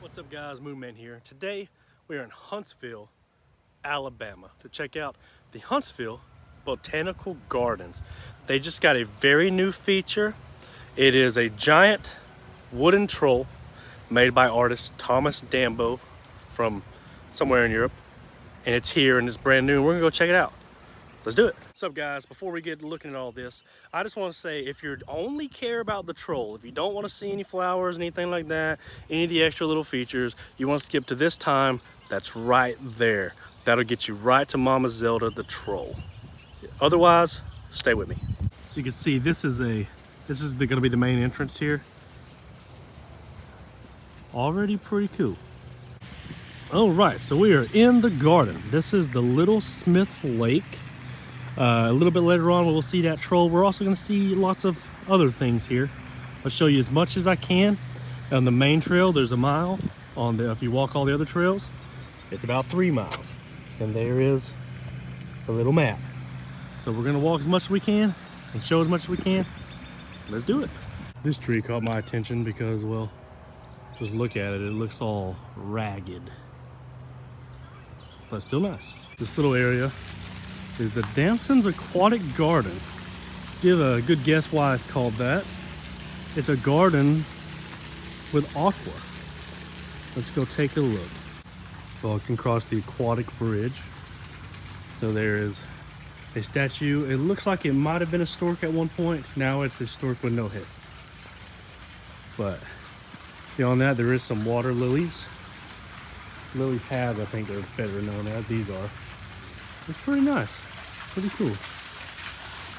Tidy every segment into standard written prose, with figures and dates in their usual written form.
What's up guys, Moonman here. Today we are in Huntsville, Alabama to check out the Huntsville Botanical Gardens. They just got a very new feature. It is a giant wooden troll made by artist Thomas Dambo from somewhere in Europe. And it's here and it's brand new. We're gonna go check it out. Let's do it. What's up guys, before we get looking at all this, I just want to say if you only care about the troll, if you don't want to see any flowers, anything like that, any of the extra little features, you want to skip to this time, that's right there. That'll get you right to Mama Zelda the troll. Otherwise, stay with me. So you can see this is gonna be the main entrance here. Already pretty cool. All right, so we are in the garden. This is the Little Smith Lake. A little bit later on, we'll see that troll. We're also going to see lots of other things here. I'll show you as much as I can. On the main trail, there's a mile. If you walk all the other trails, it's about 3 miles. And there is a little map. So we're going to walk as much as we can and show as much as we can. Let's do it. This tree caught my attention because, well, just look at it. It looks all ragged, but still nice. This little area is the Damson's Aquatic Garden. Give a good guess why it's called that. It's a garden with aqua. Let's go take a look. Walking across the aquatic bridge. So there is a statue. It looks like it might have been a stork at one point. Now it's a stork with no head. But beyond that, there is some water lilies. Lily pads, I think they're better known as. These are. It's pretty nice. Pretty cool.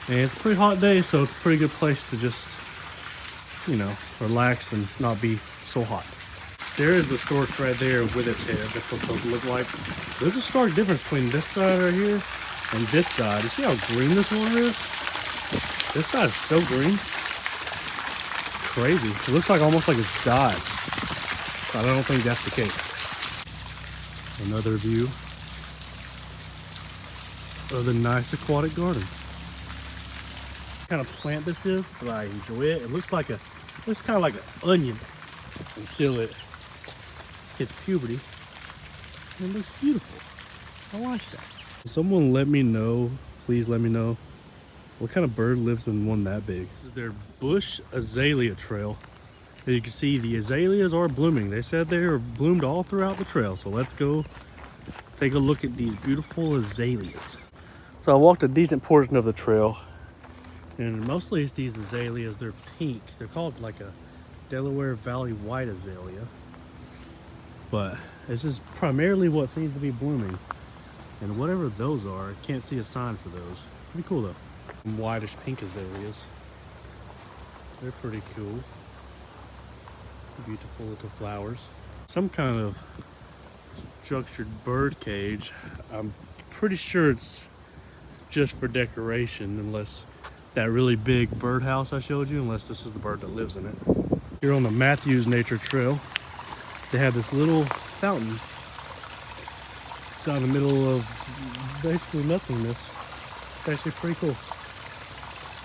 And it's a pretty hot day, so it's a pretty good place to just, you know, relax and not be so hot. There is the stork right there with its head. That's what those look like. There's a stark difference between this side right here and this side. You see how green this water is? This side is so green. Crazy. It looks like almost like it's died. But I don't think that's the case. Another view of the nice aquatic garden. What kind of plant this is, but I enjoy it. It looks kind of like an onion until it hits puberty. And it looks beautiful. I like that. Someone let me know, please let me know, what kind of bird lives in one that big. This is their bush azalea trail. As you can see, the azaleas are blooming. They said they are bloomed all throughout the trail. So let's go take a look at these beautiful azaleas. So I walked a decent portion of the trail, and mostly it's these azaleas. They're pink. They're called like a Delaware Valley white azalea. But this is primarily what seems to be blooming. And whatever those are, I can't see a sign for those. Pretty cool though. Some whitish pink azaleas. They're pretty cool. Beautiful little flowers. Some kind of structured bird cage. I'm pretty sure it's just for decoration, unless that really big birdhouse I showed you, unless this is the bird that lives in it. Here on the Matthews Nature Trail, they have this little fountain. It's out in the middle of basically nothingness. It's actually pretty cool.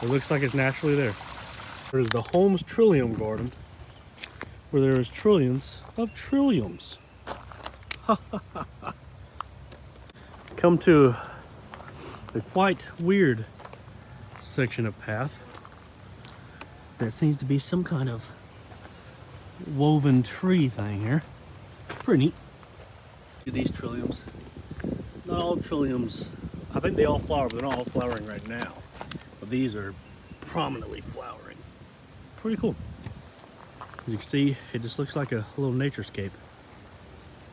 It looks like it's naturally there. There's the Holmes Trillium Garden, where there is trillions of trilliums. Come to a quite weird section of path. That seems to be some kind of woven tree thing here. Pretty neat. These trilliums. Not all trilliums. I think they all flower, but they're not all flowering right now. But these are prominently flowering. Pretty cool. As you can see, it just looks like a little naturescape.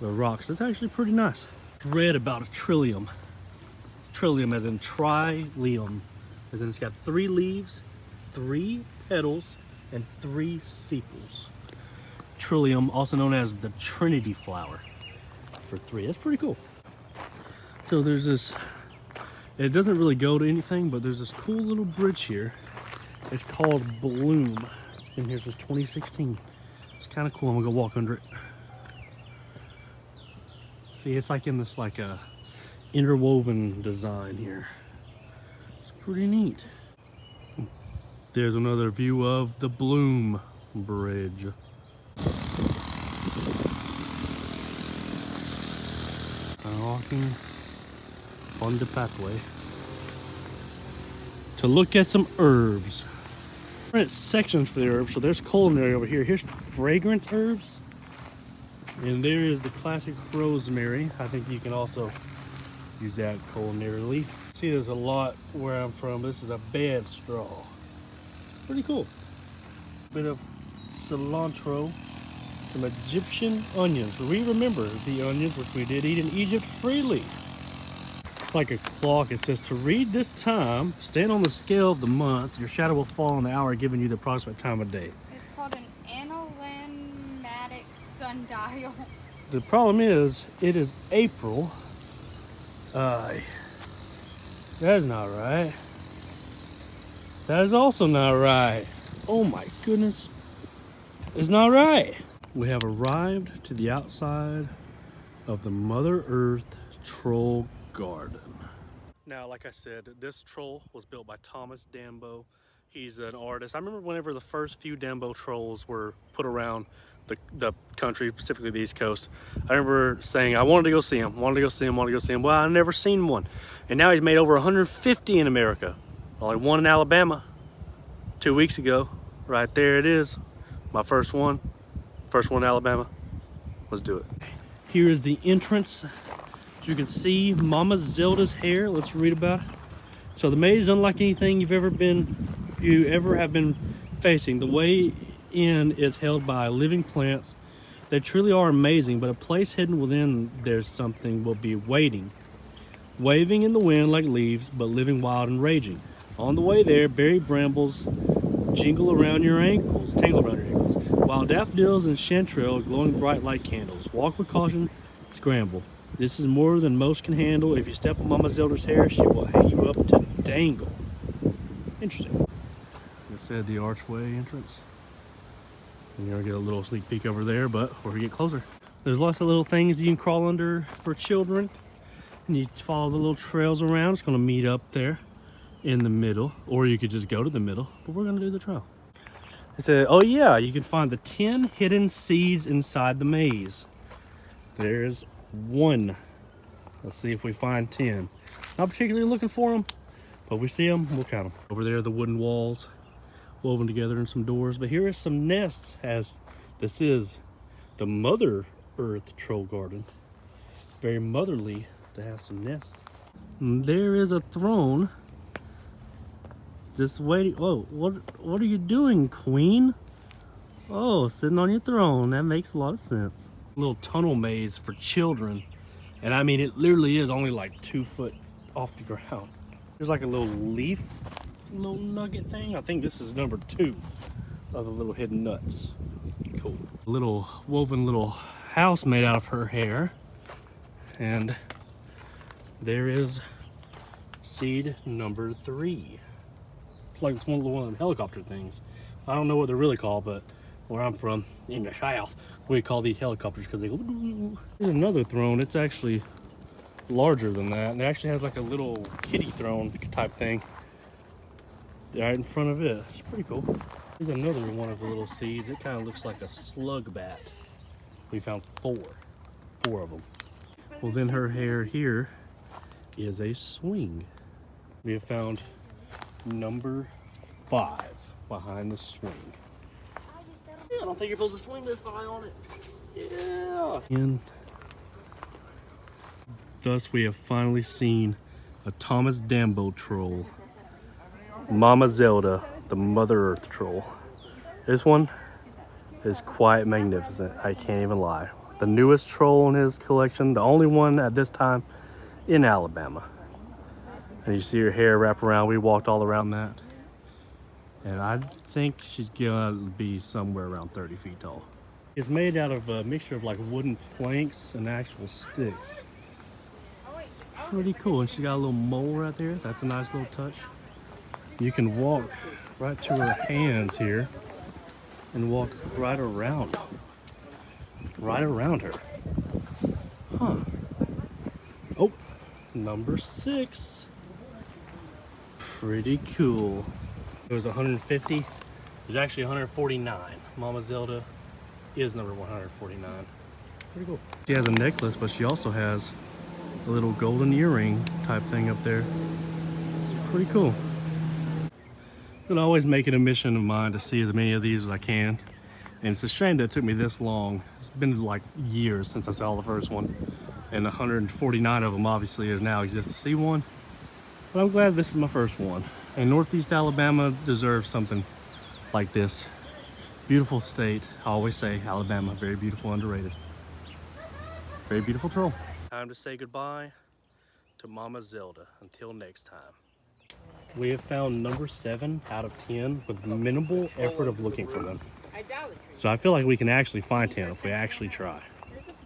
The rocks. It's actually pretty nice. Read about a trillium. Trillium as in trillium. As in it's got 3 leaves, 3 petals, and 3 sepals. Trillium, also known as the Trinity flower, for 3. That's pretty cool. So there's this, it doesn't really go to anything, but there's this cool little bridge here. It's called Bloom. It's been here since 2016. It's kind of cool. I'm gonna go walk under it. See, it's like in this like a interwoven design here. It's pretty neat. There's another view of the Bloom Bridge. Walking on the pathway to look at some herbs. Different sections for the herbs. So there's culinary over here. Here's fragrance herbs. And there is the classic rosemary. I think you can also use that culinarily. See, there's a lot where I'm from. This is a bed straw. Pretty cool. Bit of cilantro. Some Egyptian onions. We remember the onions, which we did eat in Egypt freely. It's like a clock. It says to read this time, stand on the scale of the month. Your shadow will fall on the hour, giving you the approximate time of day. It's called an analemmatic sundial. The problem is, it is April. That is not right. That is also not right. Oh my goodness. It's not right. We have arrived to the outside of the Mother Earth Troll Garden. Now, like I said, this troll was built by Thomas Dambo. He's an artist. I remember whenever the first few Dambo trolls were put around the country, specifically the East Coast, I remember saying I wanted to go see him, wanted to go see him. Well, I've never seen one. And now he's made over 150 in America. Only one in Alabama 2 weeks ago. Right there it is. My first one in Alabama. Let's do it. Here is the entrance. As you can see, Mama Zelda's hair. Let's read about it. So the maze is unlike anything you ever have been facing. The way in is held by living plants. They truly are amazing, but a place hidden within there's something will be waiting. Waving in the wind like leaves, but living wild and raging. On the way there, berry brambles jingle around your ankles, tangle around your ankles, while daffodils and chanterelle glowing bright like candles. Walk with caution, scramble. This is more than most can handle. If you step on Mama Zelda's hair, she will hang you up to dangle. Interesting. It said the archway entrance. And you're gonna get a little sneak peek over there, but we're gonna get closer. There's lots of little things you can crawl under for children. And you follow the little trails around. It's gonna meet up there in the middle, or you could just go to the middle, but we're gonna do the trail. It said, oh yeah, you can find the 10 hidden seeds inside the maze. There's one. Let's see if we find 10. Not particularly looking for them, but we see them, we'll count them. Over there, the wooden walls woven together in some doors, but here is some nests, as this is the Mother Earth Troll Garden. Very motherly to have some nests. And there is a throne just waiting. Oh, what are you doing, Queen? Oh, sitting on your throne. That makes a lot of sense. Little tunnel maze for children. And I mean, it literally is only like 2 foot off the ground. There's like a little leaf, little nugget thing. I think this is number 2 of the little hidden nuts. Cool. A little woven little house made out of her hair. And there is seed number 3. It's like it's one of the helicopter things. I don't know what they're really called, but where I'm from, in the South, we call these helicopters because they go. There's another throne. It's actually larger than that. And it actually has like a little kiddie throne type thing right in front of it. It's pretty cool. Here's another one of the little seeds. It kind of looks like a slug bat. We found 4 of them. Well, then her hair here is a swing. We have found number 5 behind the swing. Yeah, I don't think you're supposed to swing this high on it. Yeah. And thus we have finally seen a Thomas Dambo troll. Mama Zelda, the Mother Earth troll. This one is quite magnificent. I can't even lie. The newest troll in his collection, the only one at this time in Alabama. And you see her hair wrap around. We walked all around that. And I think she's gonna be somewhere around 30 feet tall. It's made out of a mixture of like wooden planks and actual sticks. Pretty cool. And she's got a little mole right there. That's a nice little touch. You can walk right to her hands here and walk right around her. Huh. Oh, number 6. Pretty cool. It was 150. There's actually 149. Mama Zelda is number 149. Pretty cool. She has a necklace, but she also has a little golden earring type thing up there. It's pretty cool. But I always make it a mission of mine to see as many of these as I can. And it's a shame that it took me this long. It's been like years since I saw the first one. And 149 of them obviously now exist to see one. But I'm glad this is my first one. And Northeast Alabama deserves something like this. Beautiful state. I always say Alabama, very beautiful, underrated. Very beautiful troll. Time to say goodbye to Mama Zelda. Until next time. We have found number 7 out of 10 with minimal effort of looking for them. So I feel like we can actually find 10 if we actually try.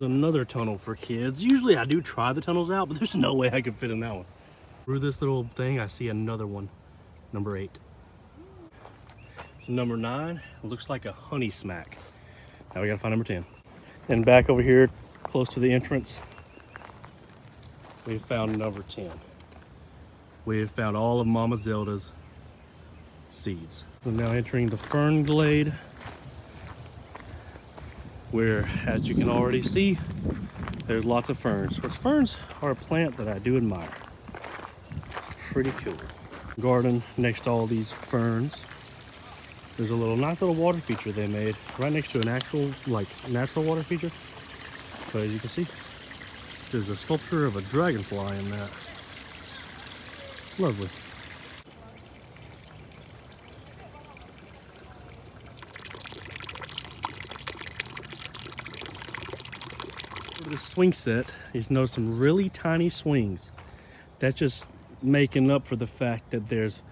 Another tunnel for kids. Usually I do try the tunnels out, but there's no way I could fit in that one. Through this little thing, I see another one, number 8. So number 9, it looks like a honey smack. Now we gotta find number 10. And back over here, close to the entrance, we found number 10. We have found all of Mama Zelda's seeds. We're now entering the fern glade, where, as you can already see, there's lots of ferns. Which ferns are a plant that I do admire. Pretty cool. Garden next to all these ferns. There's a nice little water feature they made right next to an actual, natural water feature. But as you can see, there's a sculpture of a dragonfly in that. Lovely. The swing set, you notice some really tiny swings. That's just making up for the fact that there's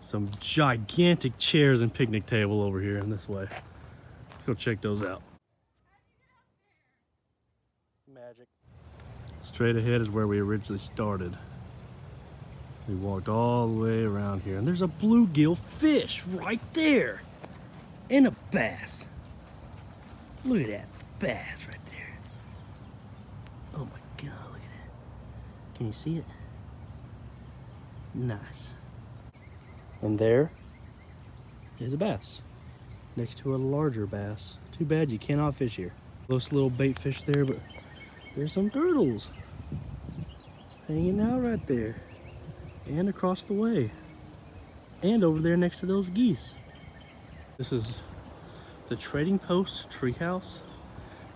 some gigantic chairs and picnic table over here in this way. Let's go check those out. Magic. Straight ahead is where we originally started. We walked all the way around here, and there's a bluegill fish right there, and a bass. Look at that bass right there. Oh my God, look at that. Can you see it? Nice. And there is a bass next to a larger bass. Too bad you cannot fish here. Close little bait fish there, but there's some turtles hanging out right there. And across the way. And over there next to those geese. This is the Trading Post Treehouse.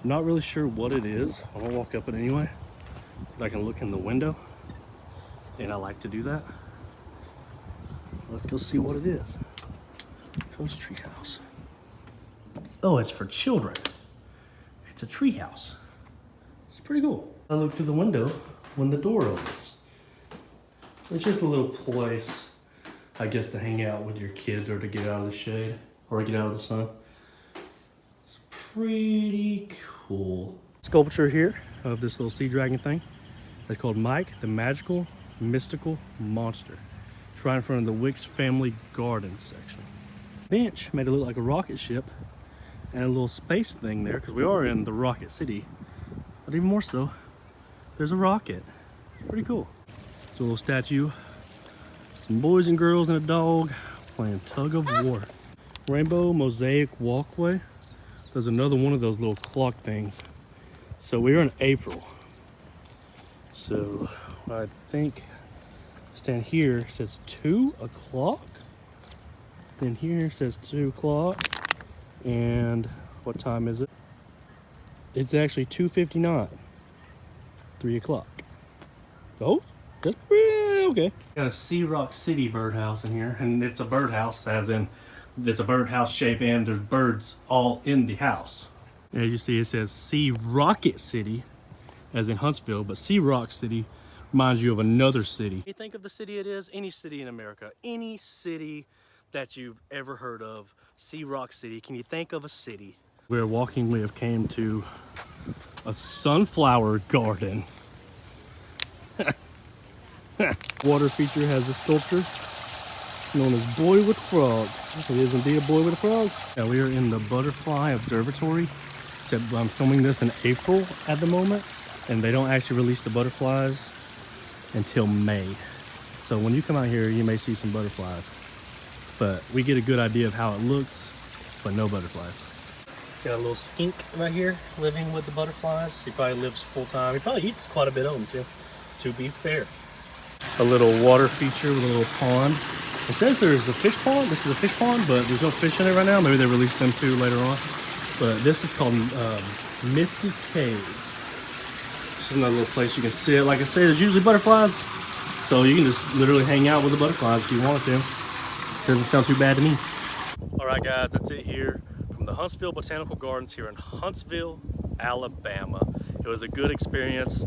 I'm not really sure what it is. I'm gonna walk up it anyway, because I can look in the window. And I like to do that. Let's go see what it is. Post Treehouse. Oh, it's for children. It's a treehouse. It's pretty cool. I look through the window when the door opens. It's just a little place, I guess, to hang out with your kids or to get out of the shade or get out of the sun. It's pretty cool. Sculpture here of this little sea dragon thing. It's called Mike, the Magical Mystical Monster. It's right in front of the Wicks Family Gardens section. Bench made it look like a rocket ship and a little space thing there, because we are in the Rocket City. But even more so, there's a rocket. It's pretty cool. It's a little statue, some boys and girls and a dog playing tug of war. Rainbow mosaic walkway. There's another one of those little clock things. So we're in April. So I think stand here says 2 o'clock. Stand here says 2 o'clock. And what time is it? It's actually 2:59. 3 o'clock. Oh, that's pretty okay. Got a Sea Rock City birdhouse in here, and it's a birdhouse, as in it's a birdhouse shape, and there's birds all in the house. As you see, it says Sea Rocket City, as in Huntsville, but Sea Rock City reminds you of another city. You think of the city it is, any city in America, any city that you've ever heard of, Sea Rock City. Can you think of a city? We're walking, we have came to a sunflower garden. Water feature has a sculpture known as Boy with Frog. It is indeed a boy with a frog. Yeah, we are in the Butterfly Observatory. Except I'm filming this in April at the moment, and they don't actually release the butterflies until May. So when you come out here, you may see some butterflies. But we get a good idea of how it looks, but no butterflies. Got a little skink right here living with the butterflies. He probably lives full time. He probably eats quite a bit of them too. to be fair. A little water feature with a little pond. It says there's a fish pond. This is a fish pond, but there's no fish in it right now. Maybe they release them too later on. But this is called Misty Cave. This is another little place you can sit. Like I say, there's usually butterflies, so you can just literally hang out with the butterflies if you wanted to. Doesn't sound too bad to me. All right, guys, that's it here from the Huntsville Botanical Gardens here in Huntsville, Alabama. It was a good experience.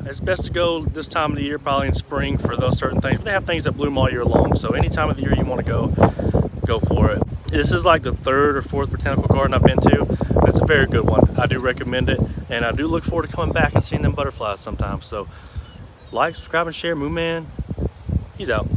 It's best to go this time of the year, probably in spring, for those certain things. But they have things that bloom all year long, so any time of the year you want to go for it. This is like the 3rd or 4th botanical garden I've been to. It's a very good one. I do recommend it, and I do look forward to coming back and seeing them butterflies sometimes. So like, subscribe, and share. Moon Man, he's out.